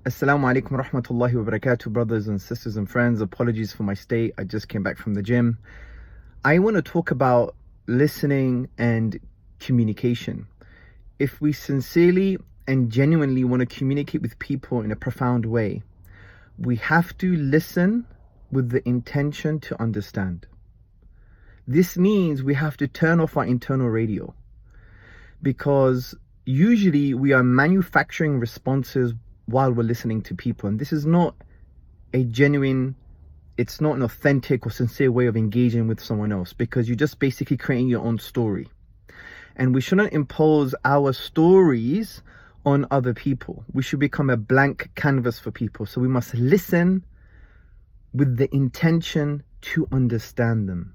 Assalamu alaikum rahmatullahi wa barakatuh, brothers and sisters and friends. Apologies for my state. I just came back from the gym. I want to talk about listening and communication. If we sincerely and genuinely want to communicate with people in a profound way, we have to listen with the intention to understand. This means we have to turn off our internal radio, because usually we are manufacturing responses while we're listening to people, and this is not a genuine, it's not an authentic or sincere way of engaging with someone else, because you're just basically creating your own story. And we shouldn't impose our stories on other people. We should become a blank canvas for people. So we must listen with the intention to understand them.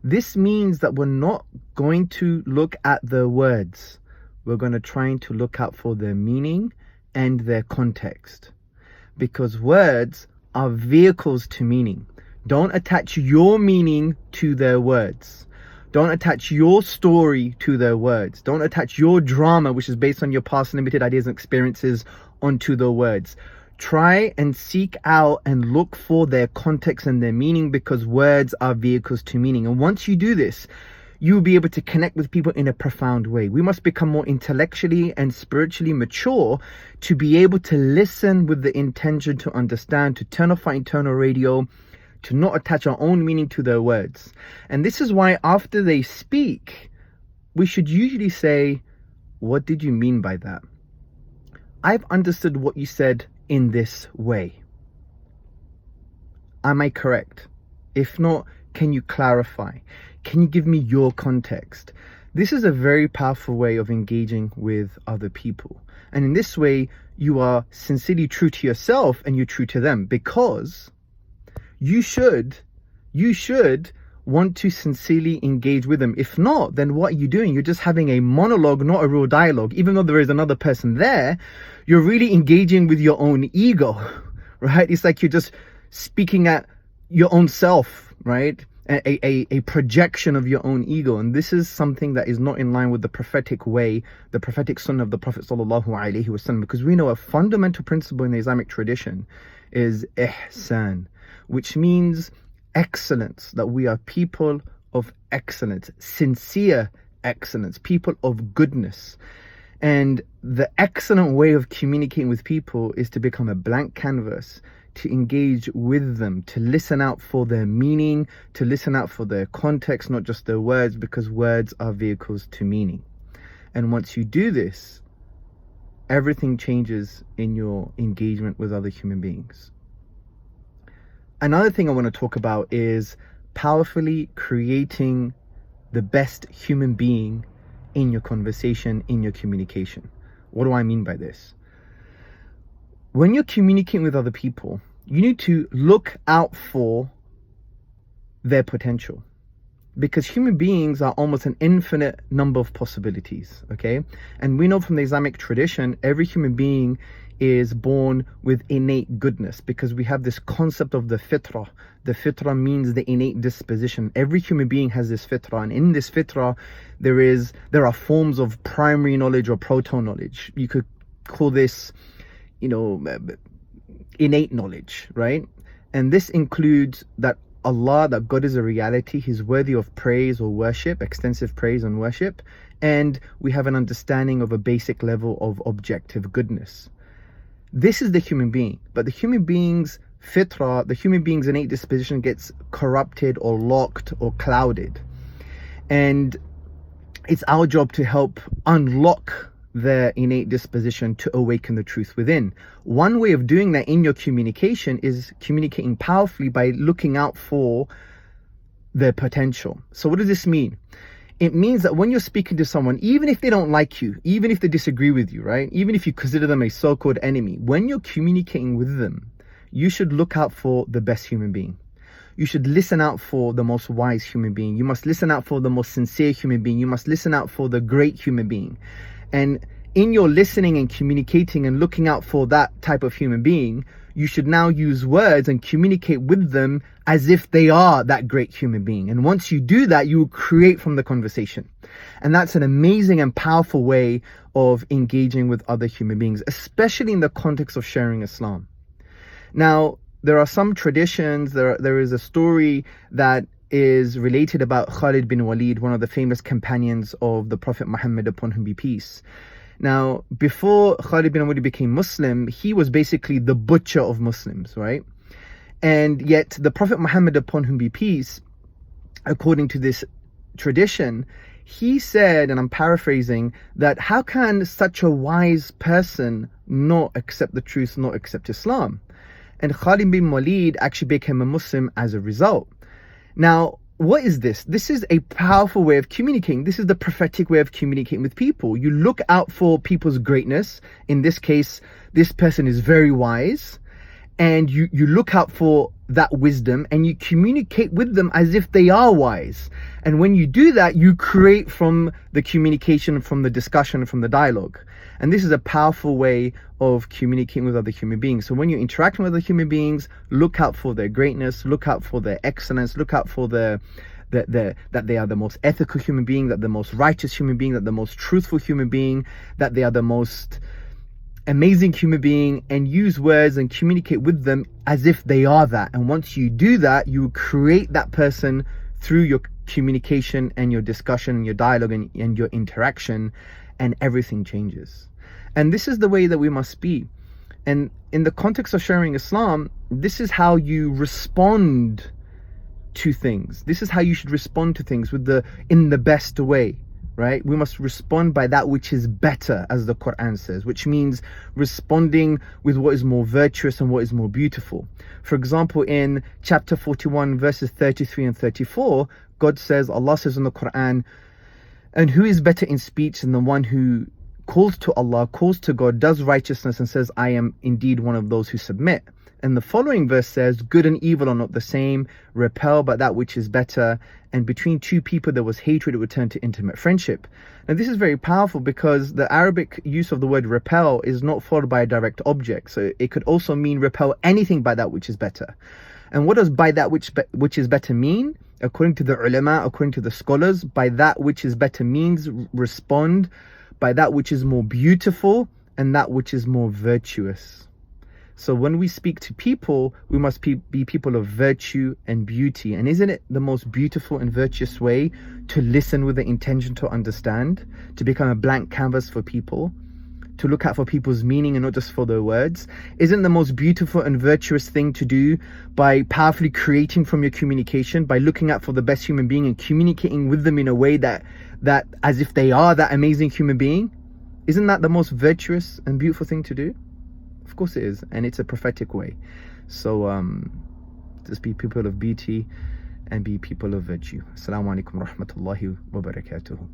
This means that we're not going to look at the words. We're going to try to look out for their meaning and their context, because words are vehicles to meaning. Don't attach your meaning to their words. Don't attach your story to their words. Don't attach your drama, which is based on your past limited ideas and experiences, onto the words. Try and seek out and look for their context and their meaning, because words are vehicles to meaning. And once you do this, you'll be able to connect with people in a profound way. We must become more intellectually and spiritually mature to be able to listen with the intention to understand, to turn off our internal radio, to not attach our own meaning to their words. And this is why after they speak, we should usually say, "What did you mean by that? I've understood what you said in this way. Am I correct? If not, can you clarify? Can you give me your context?" This is a very powerful way of engaging with other people. And in this way, you are sincerely true to yourself and you're true to them, because you should want to sincerely engage with them. If not, then what are you doing? You're just having a monologue, not a real dialogue. Even though there is another person there, you're really engaging with your own ego, right? It's like you're just speaking at your own self, right? A projection of your own ego. And this is something that is not in line with the prophetic way, the prophetic sunnah of the Prophet sallallahu alaihi wasallam, because we know a fundamental principle in the Islamic tradition is ihsan, which means excellence, that we are people of excellence, sincere excellence, people of goodness. And the excellent way of communicating with people is to become a blank canvas, to engage with them, to listen out for their meaning, to listen out for their context, not just their words, because words are vehicles to meaning. And once you do this, everything changes in your engagement with other human beings. Another thing I want to talk about is powerfully creating the best human being in your conversation, in your communication. What do I mean by this? When you're communicating with other people, you need to look out for their potential, because human beings are almost an infinite number of possibilities, okay? And we know from the Islamic tradition, every human being is born with innate goodness, because we have this concept of the fitrah. The fitrah means the innate disposition. Every human being has this fitrah, and in this fitrah, there are forms of primary knowledge or proto knowledge. You could call this, innate knowledge, right? And this includes that Allah, that God is a reality, He's worthy of praise or worship, extensive praise and worship, and we have an understanding of a basic level of objective goodness. This is the human being, but the human being's fitrah, the human being's innate disposition, gets corrupted or locked or clouded. And it's our job to help unlock their innate disposition to awaken the truth within. One way of doing that in your communication is communicating powerfully by looking out for their potential. So what does this mean? It means that when you're speaking to someone, even if they don't like you, even if they disagree with you, right? Even if you consider them a so-called enemy, when you're communicating with them, you should look out for the best human being. You should listen out for the most wise human being. You must listen out for the most sincere human being. You must listen out for the great human being. And in your listening and communicating and looking out for that type of human being, you should now use words and communicate with them as if they are that great human being. And once you do that, you will create from the conversation. And that's an amazing and powerful way of engaging with other human beings, especially in the context of sharing Islam. Now, there are some traditions, there is a story that is related about Khalid bin Walid, one of the famous companions of the Prophet Muhammad, upon whom be peace. Now, before Khalid bin Walid became Muslim, he was basically the butcher of Muslims, right? And yet the Prophet Muhammad, upon whom be peace, according to this tradition, he said, and I'm paraphrasing, that how can such a wise person not accept the truth, not accept Islam? And Khalid bin Walid actually became a Muslim as a result. Now, what is this? This is a powerful way of communicating. This is the prophetic way of communicating with people. You look out for people's greatness. In this case, this person is very wise. And you look out for that wisdom and you communicate with them as if they are wise. And when you do that, you create from the communication, from the discussion, from the dialogue. And this is a powerful way of communicating with other human beings. So when you're interacting with other human beings, look out for their greatness, look out for their excellence, look out for that they are the most ethical human being, that the most righteous human being, that the most truthful human being, that they are the most amazing human being, and use words and communicate with them as if they are that. And once you do that, you create that person through your communication and your discussion, your dialogue and your interaction, and everything changes. And this is the way that we must be. And in the context of sharing Islam, this is how you respond to things. This is how you should respond to things in the best way. Right? We must respond by that which is better, as the Quran says, which means responding with what is more virtuous and what is more beautiful. For example, in chapter 41, verses 33 and 34, God says, Allah says in the Quran, and who is better in speech than the one who calls to Allah, calls to God, does righteousness and says, I am indeed one of those who submit. And the following verse says, good and evil are not the same, repel but that which is better, and between two people there was hatred, it would turn to intimate friendship. Now this is very powerful because the Arabic use of the word repel is not followed by a direct object. So it could also mean repel anything by that which is better. And what does by that which is better mean? According to the ulama, according to the scholars, by that which is better means respond by that which is more beautiful and that which is more virtuous. So when we speak to people, we must be people of virtue and beauty. And isn't it the most beautiful and virtuous way to listen with the intention to understand, to become a blank canvas for people, to look out for people's meaning and not just for their words? Isn't the most beautiful and virtuous thing to do by powerfully creating from your communication, by looking out for the best human being and communicating with them in a way that as if they are that amazing human being? Isn't that the most virtuous and beautiful thing to do? Of course it is, and it's a prophetic way. So just be people of beauty and be people of virtue. Assalamu alaikum wa rahmatullahi wa barakatuhu.